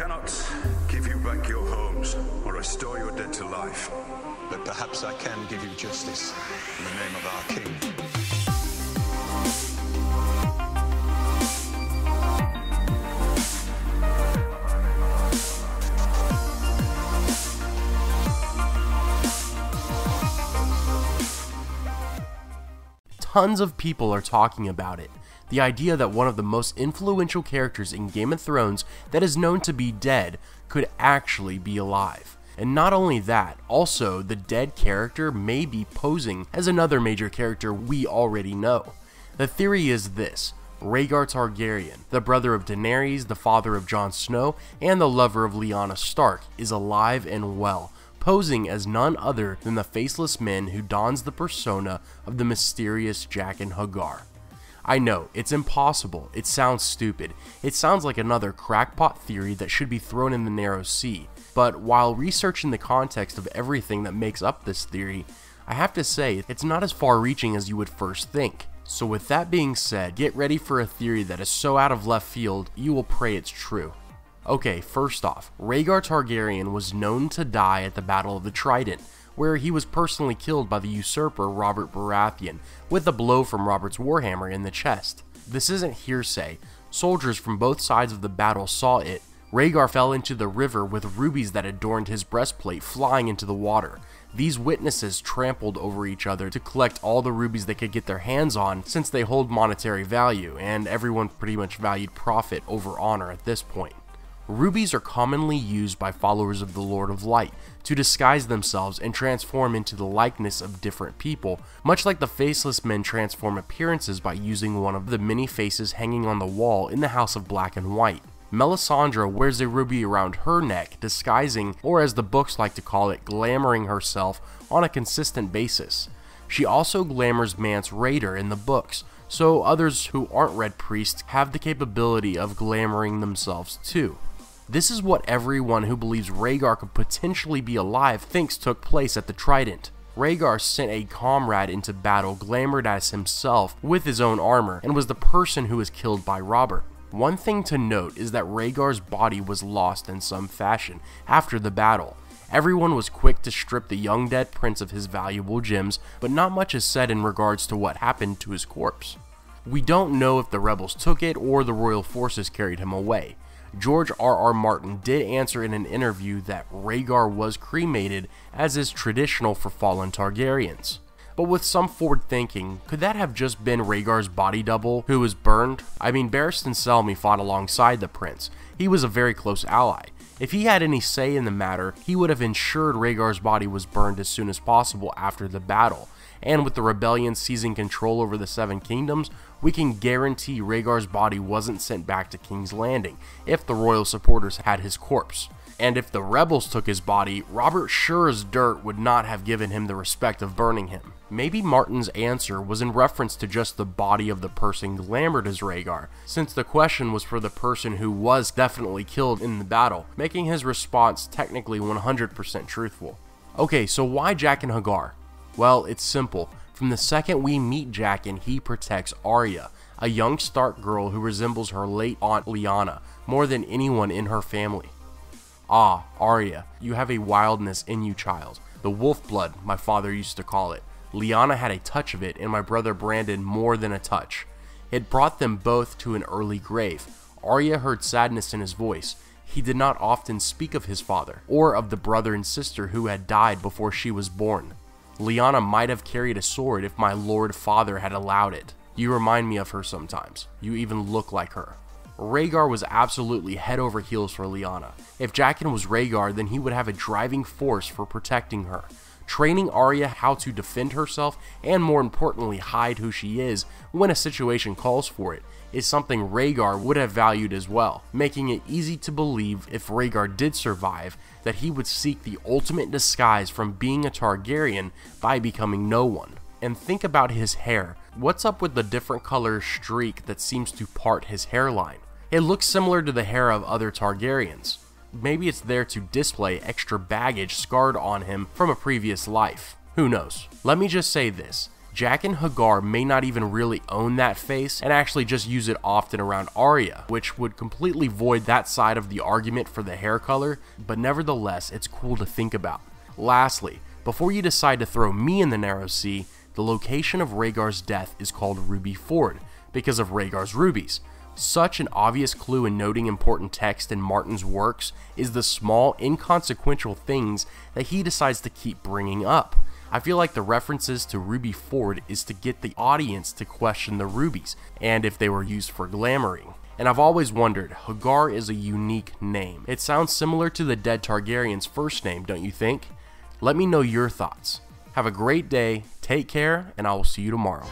cannot give you back your homes or restore your dead to life. But perhaps I can give you justice in the name of our king. Tons of people are talking about it. The idea that one of the most influential characters in Game of Thrones that is known to be dead could actually be alive. And not only that, also the dead character may be posing as another major character we already know. The theory is this: Rhaegar Targaryen, the brother of Daenerys, the father of Jon Snow, and the lover of Lyanna Stark, is alive and well, posing as none other than the faceless man who dons the persona of the mysterious Jaqen Hagar. I know, it's impossible, it sounds stupid, it sounds like another crackpot theory that should be thrown in the narrow sea, but while researching the context of everything that makes up this theory, I have to say it's not as far-reaching as you would first think. So with that being said, get ready for a theory that is so out of left field, you will pray it's true. Okay, first off, Rhaegar Targaryen was known to die at the Battle of the Trident, where he was personally killed by the usurper Robert Baratheon with a blow from Robert's warhammer in the chest. This isn't hearsay. Soldiers from both sides of the battle saw it. Rhaegar fell into the river with rubies that adorned his breastplate flying into the water. These witnesses trampled over each other to collect all the rubies they could get their hands on, since they hold monetary value, and everyone pretty much valued profit over honor at this point. Rubies are commonly used by followers of the Lord of Light to disguise themselves and transform into the likeness of different people, much like the faceless men transform appearances by using one of the many faces hanging on the wall in the House of Black and White. Melisandre wears a ruby around her neck, disguising, or as the books like to call it, glamoring herself on a consistent basis. She also glamours Mance Rayder in the books, so others who aren't Red Priests have the capability of glamoring themselves too. This is what everyone who believes Rhaegar could potentially be alive thinks took place at the Trident. Rhaegar sent a comrade into battle glamored as himself with his own armor, and was the person who was killed by Robert. One thing to note is that Rhaegar's body was lost in some fashion after the battle. Everyone was quick to strip the young dead prince of his valuable gems, but not much is said in regards to what happened to his corpse. We don't know if the rebels took it or the royal forces carried him away. George R.R. Martin did answer in an interview that Rhaegar was cremated, as is traditional for fallen Targaryens. But with some forward thinking, could that have just been Rhaegar's body double who was burned? I mean, Barristan Selmy fought alongside the prince. He was a very close ally. If he had any say in the matter, he would have ensured Rhaegar's body was burned as soon as possible after the battle. And with the rebellion seizing control over the Seven Kingdoms, we can guarantee Rhaegar's body wasn't sent back to King's Landing if the royal supporters had his corpse. And if the rebels took his body, Robert sure as dirt would not have given him the respect of burning him. Maybe Martin's answer was in reference to just the body of the person glamored as Rhaegar, since the question was for the person who was definitely killed in the battle, making his response technically 100% truthful. Okay, so why Jaqen Hagar? Well, it's simple. From the second we meet Jaqen, he protects Arya, a young Stark girl who resembles her late aunt Lyanna more than anyone in her family. Ah, Arya, you have a wildness in you, child. The wolf blood, my father used to call it. Lyanna had a touch of it, and my brother Brandon more than a touch. It brought them both to an early grave. Arya heard sadness in his voice. He did not often speak of his father, or of the brother and sister who had died before she was born. Lyanna might have carried a sword if my lord father had allowed it. You remind me of her sometimes. You even look like her. Rhaegar was absolutely head over heels for Lyanna. If Jaqen was Rhaegar, then he would have a driving force for protecting her. Training Arya how to defend herself, and more importantly hide who she is when a situation calls for it, is something Rhaegar would have valued as well, making it easy to believe if Rhaegar did survive that he would seek the ultimate disguise from being a Targaryen by becoming no one. And think about his hair. What's up with the different color streak that seems to part his hairline? It looks similar to the hair of other Targaryens. Maybe it's there to display extra baggage scarred on him from a previous life. Who knows? Let me just say this. Jaqen Hagar may not even really own that face and actually just use it often around Arya, which would completely void that side of the argument for the hair color, but nevertheless, it's cool to think about. Lastly, before you decide to throw me in the Narrow Sea, the location of Rhaegar's death is called Ruby Ford, because of Rhaegar's rubies. Such an obvious clue in noting important text in Martin's works is the small, inconsequential things that he decides to keep bringing up. I feel like the references to Ruby Ford is to get the audience to question the rubies, and if they were used for glamoring. And I've always wondered, Hagar is a unique name. It sounds similar to the dead Targaryen's first name, don't you think? Let me know your thoughts. Have a great day, take care, and I will see you tomorrow.